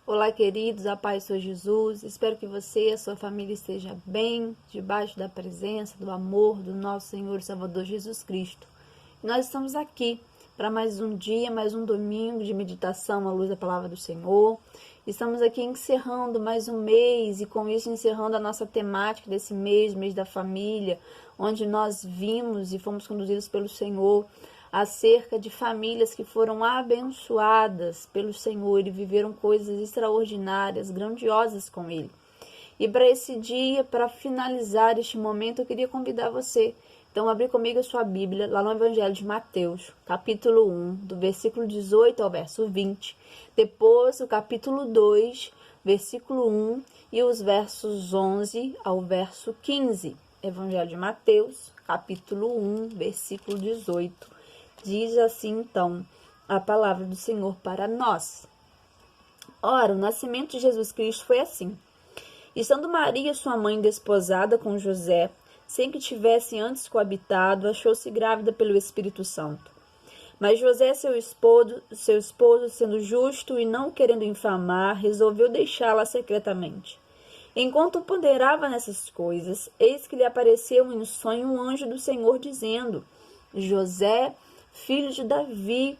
Olá, queridos, a paz do Jesus. Espero que você e a sua família estejam bem, debaixo da presença, do amor do nosso Senhor e Salvador Jesus Cristo. Nós estamos aqui para mais um dia, mais um domingo de meditação à luz da palavra do Senhor. Estamos aqui encerrando mais um mês e com isso encerrando a nossa temática desse mês, mês da família, onde nós vimos e fomos conduzidos pelo Senhor acerca de famílias que foram abençoadas pelo Senhor e viveram coisas extraordinárias, grandiosas com Ele. E para esse dia, para finalizar este momento, eu queria convidar você. Então, abrir comigo a sua Bíblia, lá no Evangelho de Mateus, capítulo 1, do versículo 18 ao verso 20. Depois, o capítulo 2, versículo 1 e os versos 11 ao verso 15. Evangelho de Mateus, capítulo 1, versículo 18. Diz assim, então, a palavra do Senhor para nós. Ora, o nascimento de Jesus Cristo foi assim. Estando Maria, sua mãe, desposada com José, sem que tivesse antes coabitado, achou-se grávida pelo Espírito Santo. Mas José, seu esposo, sendo justo e não querendo infamar, resolveu deixá-la secretamente. Enquanto ponderava nessas coisas, eis que lhe apareceu em sonho um anjo do Senhor, dizendo: José, filho de Davi,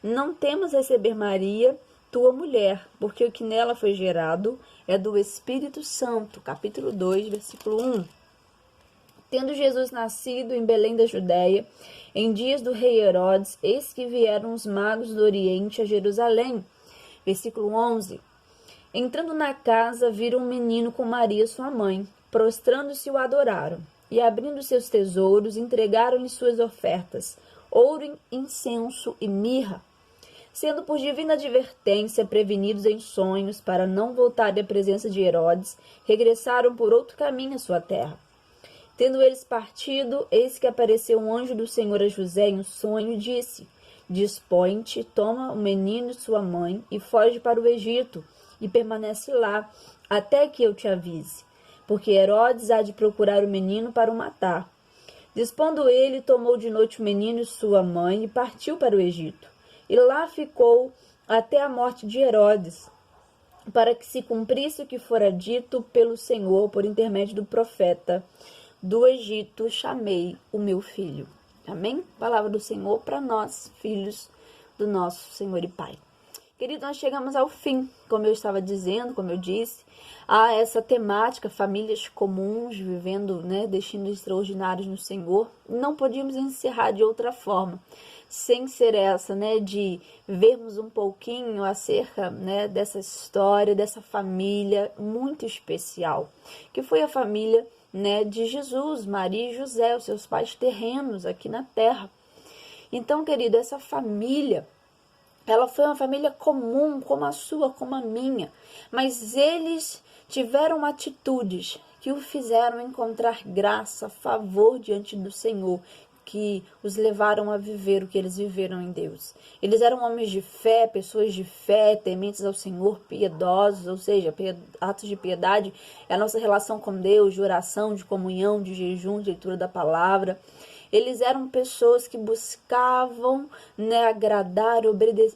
não temas receber Maria, tua mulher, porque o que nela foi gerado é do Espírito Santo. Capítulo 2, versículo 1. Tendo Jesus nascido em Belém da Judéia, em dias do rei Herodes, eis que vieram os magos do Oriente a Jerusalém. Versículo 11. Entrando na casa, viram um menino com Maria, sua mãe. Prostrando-se, o adoraram. E abrindo seus tesouros, entregaram-lhe suas ofertas, ouro, incenso e mirra. Sendo por divina advertência prevenidos em sonhos para não voltarem à presença de Herodes, regressaram por outro caminho à sua terra. Tendo eles partido, eis que apareceu um anjo do Senhor a José em um sonho e disse: Dispõe-te, toma o menino e sua mãe e foge para o Egito, e permanece lá, até que eu te avise, porque Herodes há de procurar o menino para o matar. Dispondo ele, tomou de noite o menino e sua mãe e partiu para o Egito. E lá ficou até a morte de Herodes, para que se cumprisse o que fora dito pelo Senhor por intermédio do profeta: do Egito chamei o meu filho. Amém? Palavra do Senhor para nós, filhos do nosso Senhor e Pai. Queridos, nós chegamos ao fim, como eu estava dizendo, como eu disse, a essa temática, famílias comuns, vivendo, destinos extraordinários no Senhor. Não podíamos encerrar de outra forma, sem ser essa, de vermos um pouquinho acerca, dessa história, dessa família muito especial, que foi a família, de Jesus, Maria e José, os seus pais terrenos aqui na terra. Então, querido, essa família, ela foi uma família comum, como a sua, como a minha, mas eles tiveram atitudes que o fizeram encontrar graça, favor diante do Senhor, que os levaram a viver o que eles viveram em Deus. Eles eram homens de fé, pessoas de fé, tementes ao Senhor, piedosos, ou seja, atos de piedade é a nossa relação com Deus, de oração, de comunhão, de jejum, de leitura da palavra. Eles eram pessoas que buscavam, agradar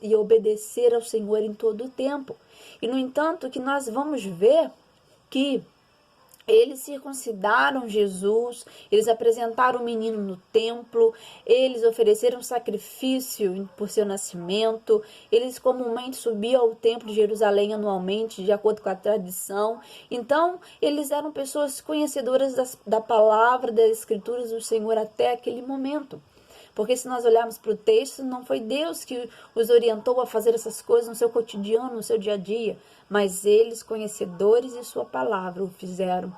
e obedecer ao Senhor em todo o tempo. E, no entanto, que nós vamos ver que eles circuncidaram Jesus, eles apresentaram o menino no templo, eles ofereceram sacrifício por seu nascimento, eles comumente subiam ao templo de Jerusalém anualmente, de acordo com a tradição. Então, eles eram pessoas conhecedoras da palavra, das escrituras do Senhor até aquele momento. Porque se nós olharmos para o texto, não foi Deus que os orientou a fazer essas coisas no seu cotidiano, no seu dia a dia, mas eles, conhecedores de sua palavra, o fizeram.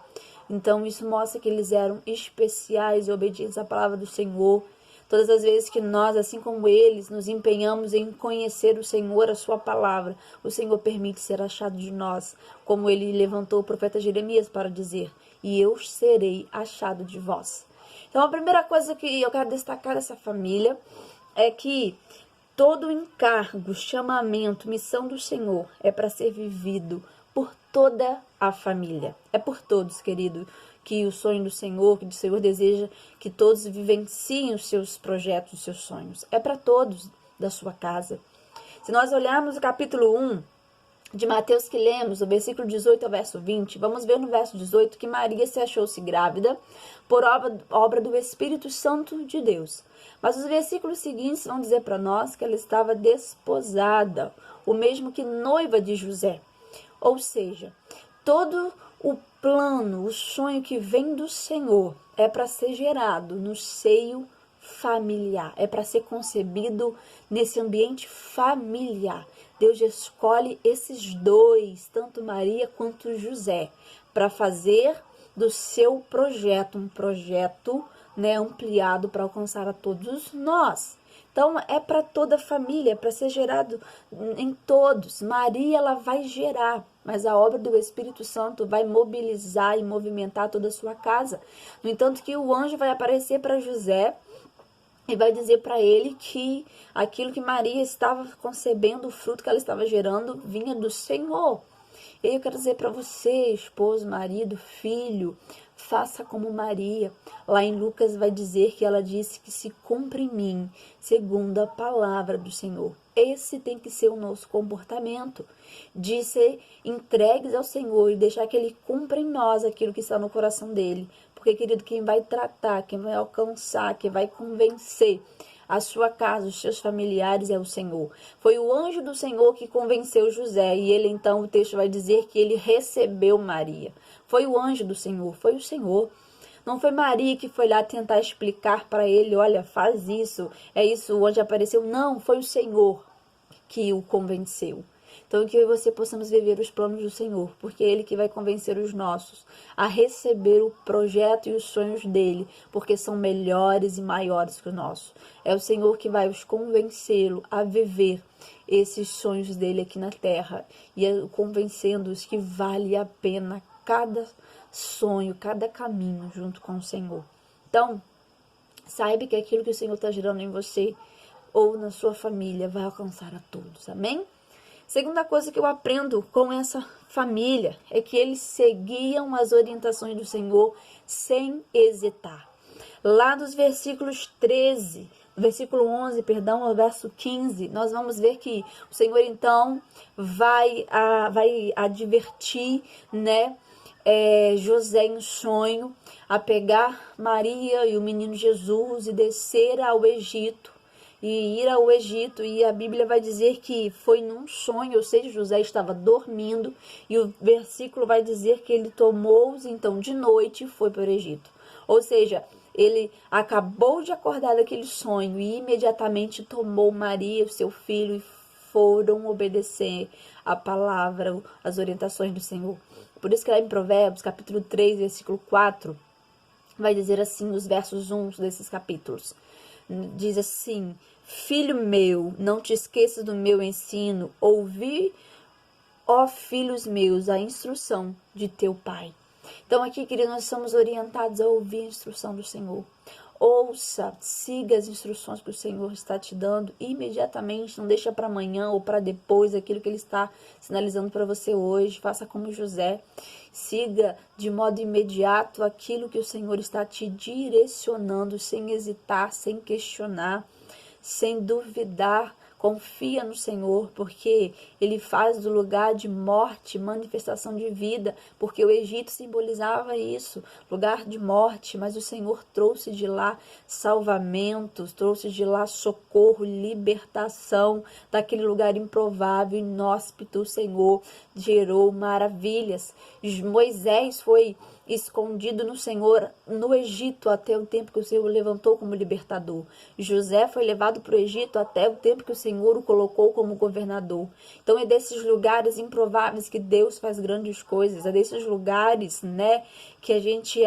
Então isso mostra que eles eram especiais e obedientes à palavra do Senhor. Todas as vezes que nós, assim como eles, nos empenhamos em conhecer o Senhor, a sua palavra, o Senhor permite ser achado de nós, como ele levantou o profeta Jeremias para dizer: e eu serei achado de vós. Então, a primeira coisa que eu quero destacar dessa família é que todo encargo, chamamento, missão do Senhor é para ser vivido por toda a família. É por todos, querido, que o sonho do Senhor, que o Senhor deseja que todos vivenciem os seus projetos, os seus sonhos. É para todos da sua casa. Se nós olharmos o capítulo 1, de Mateus que lemos, do versículo 18 ao verso 20, vamos ver no verso 18 que Maria se achou-se grávida por obra do Espírito Santo de Deus. Mas os versículos seguintes vão dizer para nós que ela estava desposada, o mesmo que noiva de José. Ou seja, todo o plano, o sonho que vem do Senhor é para ser gerado no seio familiar, é para ser concebido nesse ambiente familiar. Deus escolhe esses dois, tanto Maria quanto José, para fazer do seu projeto um projeto, ampliado para alcançar a todos nós. Então é para toda a família, é para ser gerado em todos. Maria, ela vai gerar, mas a obra do Espírito Santo vai mobilizar e movimentar toda a sua casa. No entanto, que o anjo vai aparecer para José e vai dizer para ele que aquilo que Maria estava concebendo, o fruto que ela estava gerando, vinha do Senhor. E eu quero dizer para você, esposo, marido, filho, faça como Maria. Lá em Lucas vai dizer que ela disse que se cumpre em mim, segundo a palavra do Senhor. Esse tem que ser o nosso comportamento, de ser entregues ao Senhor e deixar que Ele cumpra em nós aquilo que está no coração dEle. Porque, querido, quem vai tratar, quem vai alcançar, quem vai convencer a sua casa, os seus familiares é o Senhor. Foi o anjo do Senhor que convenceu José, e ele então, o texto vai dizer que ele recebeu Maria. Foi o anjo do Senhor, foi o Senhor. Não foi Maria que foi lá tentar explicar para ele, olha, faz isso, é isso, o anjo apareceu. Não, foi o Senhor que o convenceu. Então, que eu e você possamos viver os planos do Senhor, porque é Ele que vai convencer os nossos a receber o projeto e os sonhos dEle, porque são melhores e maiores que o nosso. É o Senhor que vai os convencê-lo a viver esses sonhos dEle aqui na terra, e convencendo-os que vale a pena cada sonho, cada caminho junto com o Senhor. Então, saiba que aquilo que o Senhor está gerando em você ou na sua família vai alcançar a todos. Amém? Segunda coisa que eu aprendo com essa família é que eles seguiam as orientações do Senhor sem hesitar. Lá dos versículos 13, versículo 11, perdão, ao verso 15, nós vamos ver que o Senhor então vai advertir, José em sonho a pegar Maria e o menino Jesus e descer ao Egito. E ir ao Egito, e a Bíblia vai dizer que foi num sonho, ou seja, José estava dormindo, e o versículo vai dizer que ele tomou-os então de noite e foi para o Egito. Ou seja, ele acabou de acordar daquele sonho e imediatamente tomou Maria, o seu filho, e foram obedecer a palavra, as orientações do Senhor. Por isso que lá em Provérbios, capítulo 3, versículo 4, vai dizer assim, os versos 1 desses capítulos. Diz assim: filho meu, não te esqueças do meu ensino, ouvi, ó filhos meus, a instrução de teu pai. Então aqui, queridos, nós somos orientados a ouvir a instrução do Senhor. Ouça, siga as instruções que o Senhor está te dando imediatamente, não deixa para amanhã ou para depois aquilo que Ele está sinalizando para você hoje. Faça como José, siga de modo imediato aquilo que o Senhor está te direcionando, sem hesitar, sem questionar, sem duvidar. Confia no Senhor, porque Ele faz do lugar de morte manifestação de vida, porque o Egito simbolizava isso, lugar de morte, mas o Senhor trouxe de lá salvamentos, trouxe de lá socorro, libertação daquele lugar improvável, inóspito. O Senhor gerou maravilhas. Moisés foi escondido no Senhor no Egito até o tempo que o Senhor o levantou como libertador. José foi levado para o Egito até o tempo que o Senhor o colocou como governador. Então é desses lugares improváveis que Deus faz grandes coisas, é desses lugares, que a gente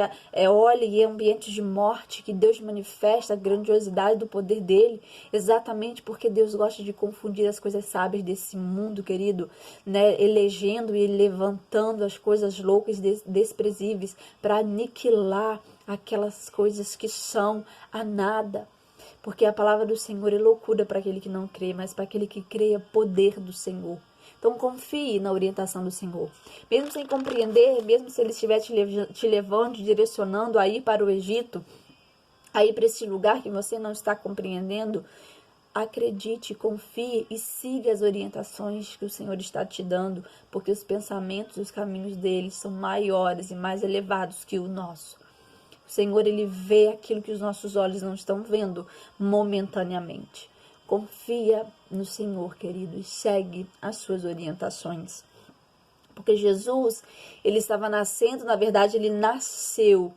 olha e é ambientes de morte que Deus manifesta a grandiosidade do poder dele, exatamente porque Deus gosta de confundir as coisas sábias desse mundo, querido, elegendo e levantando as coisas loucas e desprezíveis para aniquilar aquelas coisas que são a nada. Porque a palavra do Senhor é loucura para aquele que não crê, mas para aquele que crê é poder do Senhor. Então confie na orientação do Senhor. Mesmo sem compreender, mesmo se Ele estiver te levando, te direcionando a ir para o Egito, a ir para esse lugar que você não está compreendendo, acredite, confie e siga as orientações que o Senhor está te dando, porque os pensamentos, os caminhos dele são maiores e mais elevados que o nosso. O Senhor, ele vê aquilo que os nossos olhos não estão vendo momentaneamente. Confia no Senhor, querido, e segue as suas orientações. Porque Jesus, ele estava nascendo, na verdade, ele nasceu,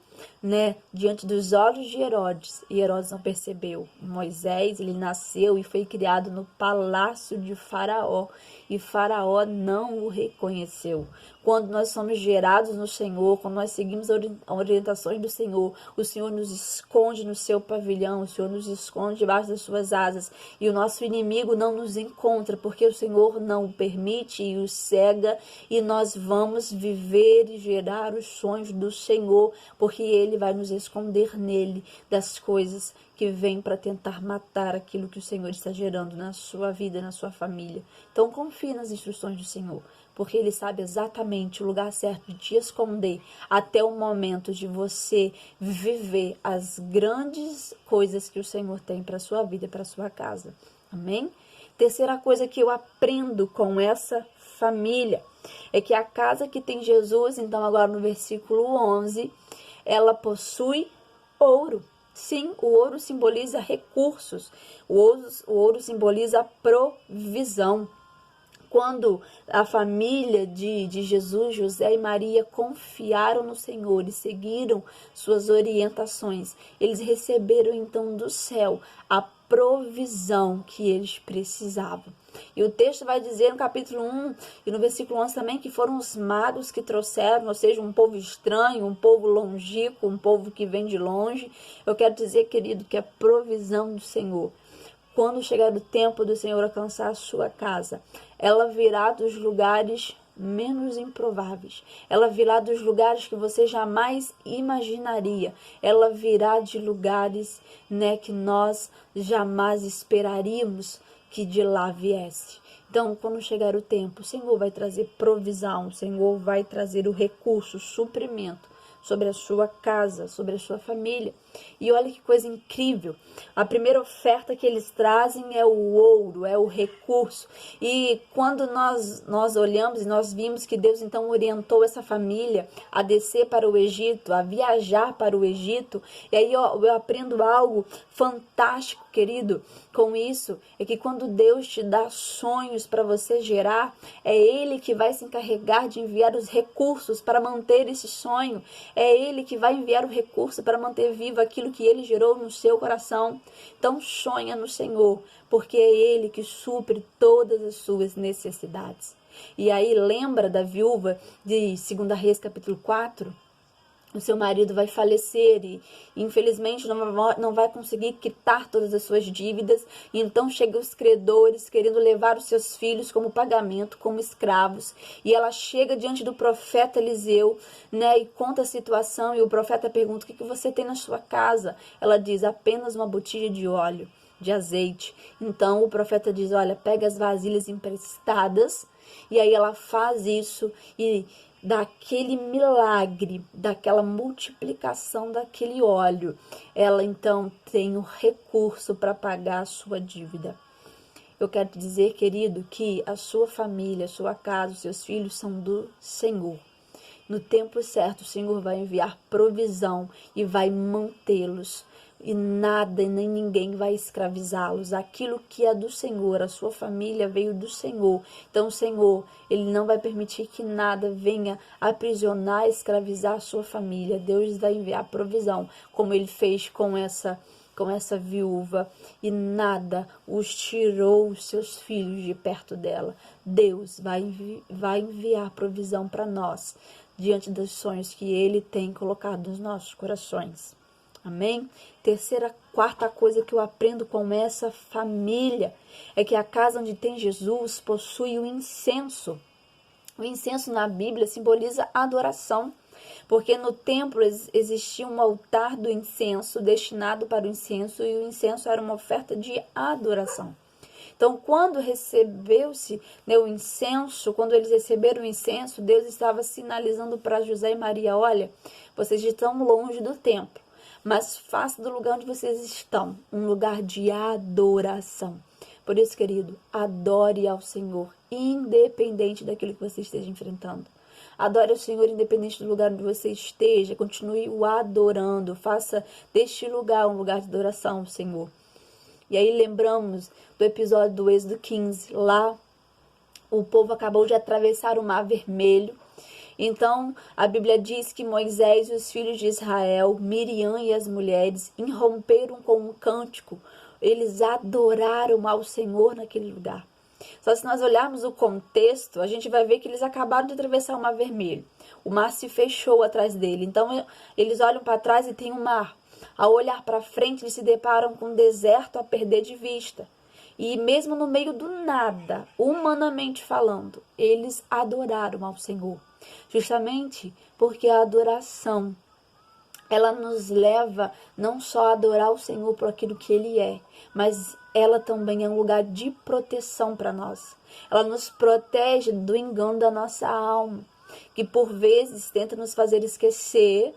diante dos olhos de Herodes, e Herodes não percebeu. Moisés, ele nasceu e foi criado no palácio de Faraó, e Faraó não o reconheceu. Quando nós somos gerados no Senhor, quando nós seguimos as orientações do Senhor, o Senhor nos esconde no seu pavilhão, o Senhor nos esconde debaixo das suas asas, e o nosso inimigo não nos encontra, porque o Senhor não o permite e o cega, e nós vamos viver e gerar os sonhos do Senhor, porque Ele vai nos esconder nele das coisas que vêm para tentar matar aquilo que o Senhor está gerando na sua vida, na sua família. Então confie nas instruções do Senhor, porque Ele sabe exatamente o lugar certo de te esconder até o momento de você viver as grandes coisas que o Senhor tem para a sua vida e para a sua casa. Amém? Terceira coisa que eu aprendo com essa família é que a casa que tem Jesus, então agora no versículo 11, ela possui ouro. Sim, o ouro simboliza recursos, o ouro simboliza provisão. Quando a família de Jesus, José e Maria confiaram no Senhor e seguiram suas orientações, eles receberam então do céu a provisão que eles precisavam. E o texto vai dizer no capítulo 1 e no versículo 11 também que foram os magos que trouxeram, ou seja, um povo estranho, um povo longínquo, um povo que vem de longe. Eu quero dizer, querido, que a provisão do Senhor, quando chegar o tempo do Senhor alcançar a sua casa, ela virá dos lugares menos improváveis. Ela virá dos lugares que você jamais imaginaria. Ela virá de lugares, que nós jamais esperaríamos que de lá viesse. Então, quando chegar o tempo, o Senhor vai trazer provisão, o Senhor vai trazer o recurso, o suprimento sobre a sua casa, sobre a sua família. E olha que coisa incrível, a primeira oferta que eles trazem é o ouro, é o recurso. E quando nós olhamos e nós vimos que Deus então orientou essa família a descer para o Egito, a viajar para o Egito, e aí eu aprendo algo fantástico, querido, com isso, é que quando Deus te dá sonhos para você gerar, é Ele que vai se encarregar de enviar os recursos para manter esse sonho, é Ele que vai enviar o recurso para manter vivo aquilo que Ele gerou no seu coração. Então sonha no Senhor, porque é Ele que supre todas as suas necessidades. E aí lembra da viúva de 2 Reis capítulo 4? O seu marido vai falecer e infelizmente não vai conseguir quitar todas as suas dívidas. E então chegam os credores querendo levar os seus filhos como pagamento, como escravos. E ela chega diante do profeta Eliseu, e conta a situação. E o profeta pergunta: o que você tem na sua casa? Ela diz: apenas uma botija de óleo, de azeite. Então o profeta diz: olha, pega as vasilhas emprestadas. E aí ela faz isso e daquele milagre, daquela multiplicação daquele óleo, ela então tem o recurso para pagar a sua dívida. Eu quero te dizer, querido, que a sua família, a sua casa, os seus filhos são do Senhor. No tempo certo, o Senhor vai enviar provisão e vai mantê-los. E nada nem ninguém vai escravizá-los. Aquilo que é do Senhor, a sua família veio do Senhor. Então o Senhor, Ele não vai permitir que nada venha aprisionar, escravizar a sua família. Deus vai enviar provisão, como Ele fez com essa viúva, e nada os tirou os seus filhos de perto dela. Deus vai enviar provisão para nós, diante dos sonhos que Ele tem colocado nos nossos corações. Amém? Quarta coisa que eu aprendo com essa família é que a casa onde tem Jesus possui o incenso. O incenso na Bíblia simboliza adoração, porque no templo existia um altar do incenso destinado para o incenso, e o incenso era uma oferta de adoração. Então, quando recebeu-se o incenso, quando eles receberam o incenso, Deus estava sinalizando para José e Maria: olha, vocês estão longe do templo, mas faça do lugar onde vocês estão um lugar de adoração. Por isso, querido, adore ao Senhor, independente daquilo que você esteja enfrentando. Adore ao Senhor independente do lugar onde você esteja, continue o adorando, faça deste lugar um lugar de adoração ao Senhor. E aí lembramos do episódio do Êxodo 15, lá o povo acabou de atravessar o Mar Vermelho. Então, a Bíblia diz que Moisés e os filhos de Israel, Miriam e as mulheres, irromperam com um cântico. Eles adoraram ao Senhor naquele lugar. Só se nós olharmos o contexto, a gente vai ver que eles acabaram de atravessar o Mar Vermelho. O mar se fechou atrás dele. Então, eles olham para trás e tem um mar. Ao olhar para frente, eles se deparam com um deserto a perder de vista. E mesmo no meio do nada, humanamente falando, eles adoraram ao Senhor. Justamente porque a adoração, ela nos leva não só a adorar o Senhor por aquilo que Ele é, mas ela também é um lugar de proteção para nós. Ela nos protege do engano da nossa alma, que por vezes tenta nos fazer esquecer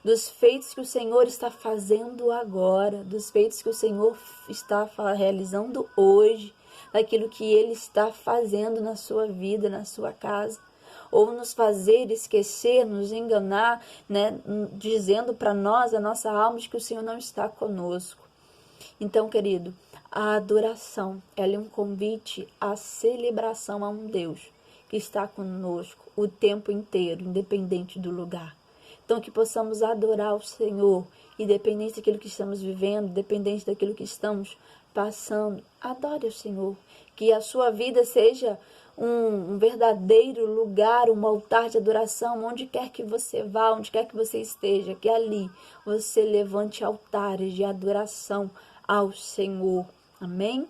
dos feitos que o Senhor está fazendo agora, dos feitos que o Senhor está realizando hoje, daquilo que Ele está fazendo na sua vida, na sua casa. Ou nos fazer esquecer, nos enganar, né, dizendo para nós, a nossa alma, de que o Senhor não está conosco. Então, querido, a adoração, ela é um convite à celebração a um Deus que está conosco o tempo inteiro, independente do lugar. Então, que possamos adorar o Senhor, independente daquilo que estamos vivendo, independente daquilo que estamos passando. Adore o Senhor, que a sua vida seja um verdadeiro lugar, um altar de adoração, onde quer que você vá, onde quer que você esteja, que ali você levante altares de adoração ao Senhor. Amém?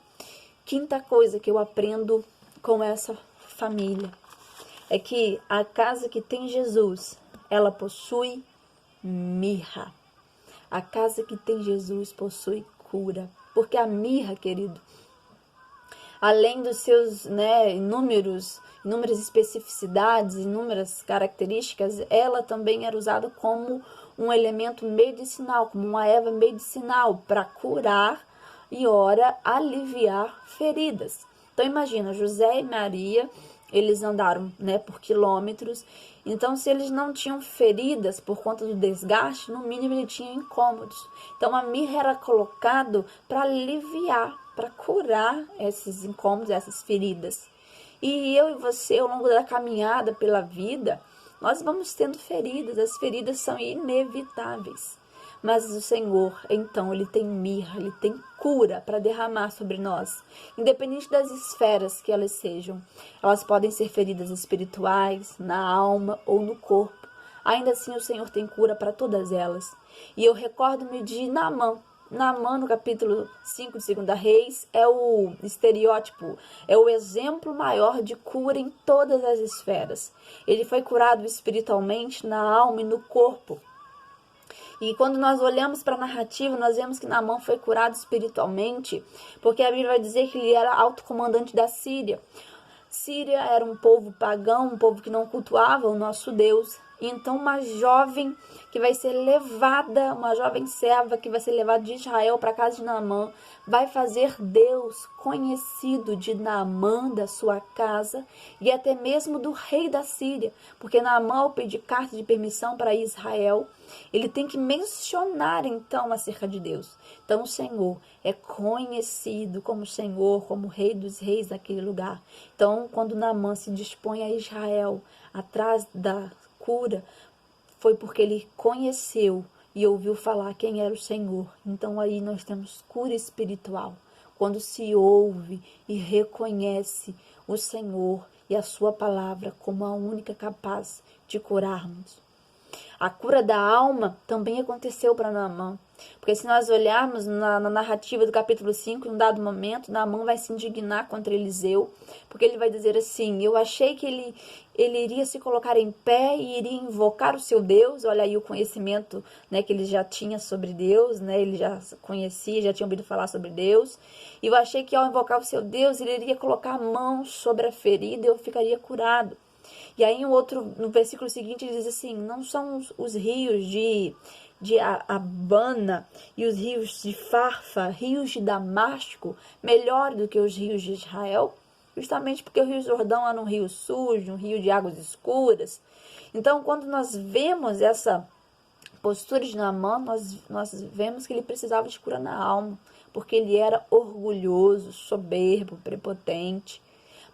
Quinta coisa que eu aprendo com essa família é que a casa que tem Jesus, ela possui mirra. A casa que tem Jesus possui cura. Porque a mirra, querido, além dos seus inúmeras especificidades, inúmeras características, ela também era usada como um elemento medicinal, como uma erva medicinal para curar e, ora, aliviar feridas. Então, imagina, José e Maria, eles andaram por quilômetros. Então, se eles não tinham feridas por conta do desgaste, no mínimo eles tinham incômodos. Então, a mirra era colocado para aliviar, para curar esses incômodos, essas feridas. E eu e você, ao longo da caminhada pela vida, nós vamos tendo feridas. As feridas são inevitáveis. Mas o Senhor, então, Ele tem mirra, Ele tem cura para derramar sobre nós. Independente das esferas que elas sejam. Elas podem ser feridas espirituais, na alma ou no corpo. Ainda assim, o Senhor tem cura para todas elas. E eu recordo-me de Naamã. Naamã, no capítulo 5 de 2 Reis, é o estereótipo, é o exemplo maior de cura em todas as esferas. Ele foi curado espiritualmente, na alma e no corpo. E quando nós olhamos para a narrativa, nós vemos que Naamã foi curado espiritualmente, porque a Bíblia vai dizer que ele era alto comandante da Síria. Síria era um povo pagão, um povo que não cultuava o nosso Deus. Então uma jovem que vai ser levada, uma jovem serva que vai ser levada de Israel para a casa de Naamã, vai fazer Deus conhecido de Naamã, da sua casa, e até mesmo do rei da Síria, porque Naamã, ao pedir carta de permissão para Israel, ele tem que mencionar então acerca de Deus. Então o Senhor é conhecido como Senhor, como Rei dos Reis daquele lugar. Então, quando Naamã se dispõe a Israel, atrás da cura, foi porque ele conheceu e ouviu falar quem era o Senhor. Então aí nós temos cura espiritual, quando se ouve e reconhece o Senhor e a sua palavra como a única capaz de curarmos. A cura da alma também aconteceu para Naamã. Porque se nós olharmos na narrativa do capítulo 5, em um dado momento, Naamã vai se indignar contra Eliseu, porque ele vai dizer assim: eu achei que ele iria se colocar em pé e iria invocar o seu Deus. Olha aí o conhecimento que ele já tinha sobre Deus, ele já conhecia, já tinha ouvido falar sobre Deus. E eu achei que ao invocar o seu Deus, ele iria colocar a mão sobre a ferida e eu ficaria curado. E aí no versículo seguinte ele diz assim: não são os rios de de Abana e os rios de Farfa, rios de Damasco, melhor do que os rios de Israel? Justamente porque o Rio Jordão era um rio sujo, um rio de águas escuras. Então, quando nós vemos essa postura de Naamã, nós vemos que ele precisava de cura na alma, porque ele era orgulhoso, soberbo, prepotente.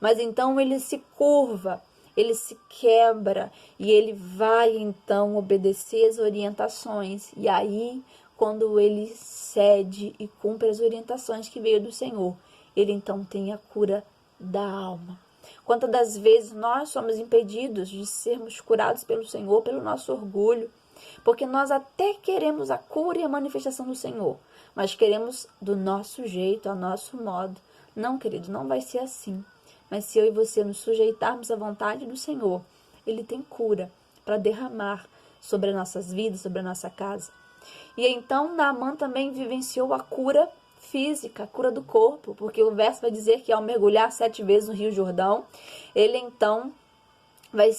Mas então ele se curva, ele se quebra e ele vai então obedecer as orientações. E aí, quando ele cede e cumpre as orientações que veio do Senhor, ele então tem a cura da alma. Quantas das vezes nós somos impedidos de sermos curados pelo Senhor, pelo nosso orgulho, porque nós até queremos a cura e a manifestação do Senhor, mas queremos do nosso jeito, a nosso modo. Não, querido, não vai ser assim. Mas se eu e você nos sujeitarmos à vontade do Senhor, Ele tem cura para derramar sobre as nossas vidas, sobre a nossa casa. E então Naamã também vivenciou a cura física, a cura do corpo, porque o verso vai dizer que ao mergulhar 7 vezes no Rio Jordão, ele então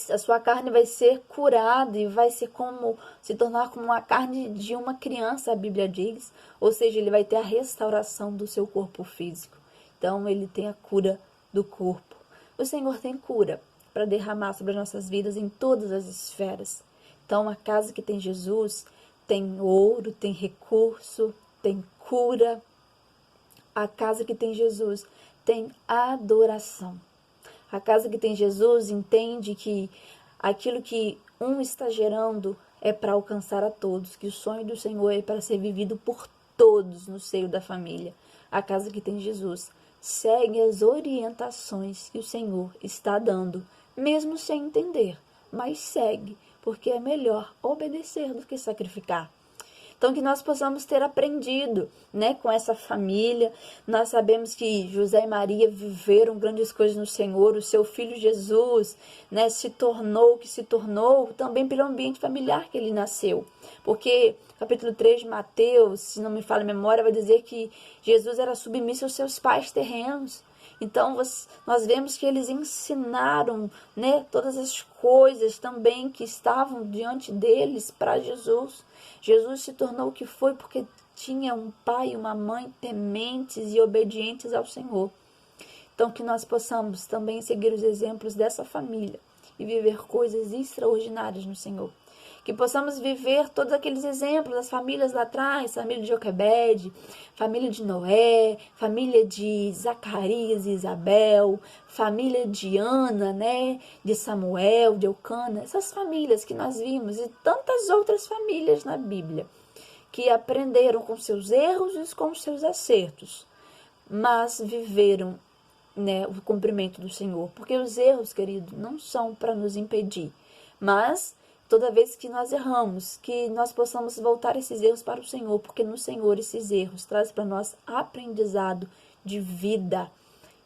a sua carne vai ser curada e vai ser se tornar como a carne de uma criança, a Bíblia diz. Ou seja, ele vai ter a restauração do seu corpo físico. Então, ele tem a cura do corpo. O Senhor tem cura para derramar sobre as nossas vidas em todas as esferas. Então, a casa que tem Jesus tem ouro, tem recurso, tem cura. A casa que tem Jesus tem adoração. A casa que tem Jesus entende que aquilo que um está gerando é para alcançar a todos, que o sonho do Senhor é para ser vivido por todos no seio da família. A casa que tem Jesus segue as orientações que o Senhor está dando, mesmo sem entender, mas segue, porque é melhor obedecer do que sacrificar. Então, que nós possamos ter aprendido, com essa família. Nós sabemos que José e Maria viveram grandes coisas no Senhor. O seu filho Jesus, se tornou o que se tornou também pelo ambiente familiar que ele nasceu. Porque capítulo 3 de Mateus, se não me falha a memória, vai dizer que Jesus era submisso aos seus pais terrenos. Então, nós vemos que eles ensinaram, todas as coisas também que estavam diante deles para Jesus. Jesus se tornou o que foi porque tinha um pai e uma mãe tementes e obedientes ao Senhor. Então, que nós possamos também seguir os exemplos dessa família e viver coisas extraordinárias no Senhor. Que possamos viver todos aqueles exemplos das famílias lá atrás, família de Joquebede, família de Noé, família de Zacarias e Isabel, família de Ana, de Samuel, de Eucana, essas famílias que nós vimos e tantas outras famílias na Bíblia, que aprenderam com seus erros e com seus acertos, mas viveram o cumprimento do Senhor. Porque os erros, querido, não são para nos impedir, mas toda vez que nós erramos, que nós possamos voltar esses erros para o Senhor, porque no Senhor esses erros trazem para nós aprendizado de vida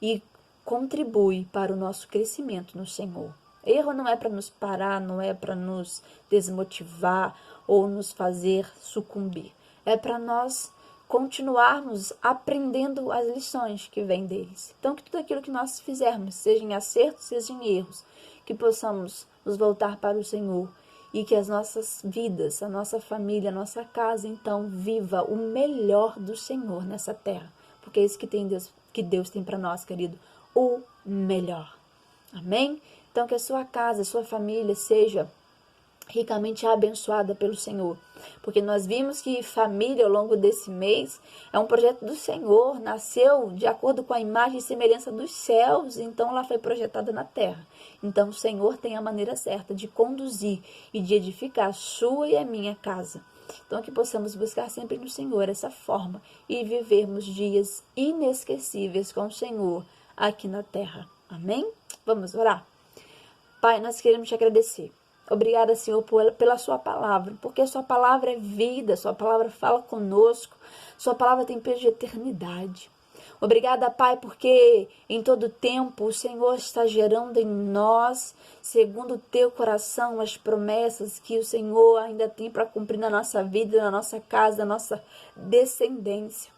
e contribui para o nosso crescimento no Senhor. Erro não é para nos parar, não é para nos desmotivar ou nos fazer sucumbir. É para nós continuarmos aprendendo as lições que vêm deles. Então, que tudo aquilo que nós fizermos, seja em acertos, seja em erros, que possamos nos voltar para o Senhor e que as nossas vidas, a nossa família, a nossa casa, então, viva o melhor do Senhor nessa terra. Porque é isso que Deus tem para nós, querido, o melhor. Amém? Então, que a sua casa, a sua família seja ricamente abençoada pelo Senhor. Porque nós vimos que família, ao longo desse mês, é um projeto do Senhor, nasceu de acordo com a imagem e semelhança dos céus, então ela foi projetada na terra. Então o Senhor tem a maneira certa de conduzir e de edificar a sua e a minha casa. Então que possamos buscar sempre no Senhor essa forma e vivermos dias inesquecíveis com o Senhor aqui na terra. Amém? Vamos orar? Pai, nós queremos te agradecer. Obrigada, Senhor, pela sua palavra, porque a sua palavra é vida, sua palavra fala conosco, sua palavra tem peso de eternidade. Obrigada, Pai, porque em todo tempo o Senhor está gerando em nós, segundo o teu coração, as promessas que o Senhor ainda tem para cumprir na nossa vida, na nossa casa, na nossa descendência.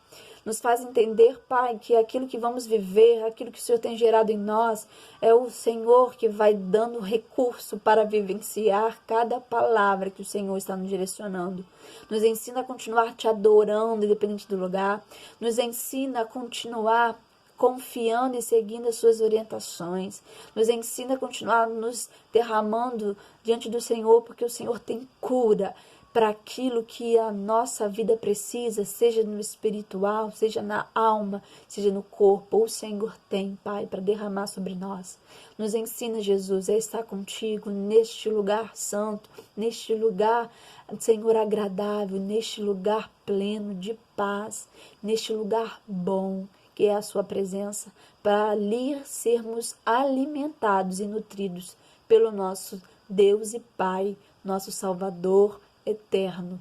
Nos faz entender, Pai, que aquilo que vamos viver, aquilo que o Senhor tem gerado em nós, é o Senhor que vai dando recurso para vivenciar cada palavra que o Senhor está nos direcionando. Nos ensina a continuar te adorando, independente do lugar. Nos ensina a continuar confiando e seguindo as suas orientações. Nos ensina a continuar nos derramando diante do Senhor, porque o Senhor tem cura para aquilo que a nossa vida precisa, seja no espiritual, seja na alma, seja no corpo. O Senhor tem, Pai, para derramar sobre nós. Nos ensina, Jesus, a estar contigo neste lugar santo, neste lugar, Senhor, agradável, neste lugar pleno de paz, neste lugar bom, que é a sua presença, para ali sermos alimentados e nutridos pelo nosso Deus e Pai, nosso Salvador eterno.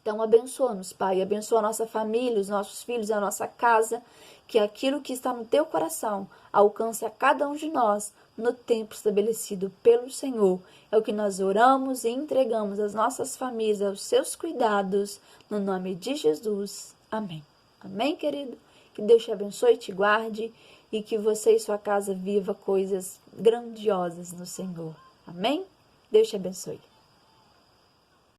Então abençoa-nos, Pai, abençoa a nossa família, os nossos filhos, a nossa casa, que aquilo que está no teu coração alcance a cada um de nós no tempo estabelecido pelo Senhor. É o que nós oramos e entregamos as nossas famílias aos seus cuidados, no nome de Jesus. Amém. Amém, querido? Que Deus te abençoe e te guarde, e que você e sua casa viva coisas grandiosas no Senhor. Amém? Deus te abençoe.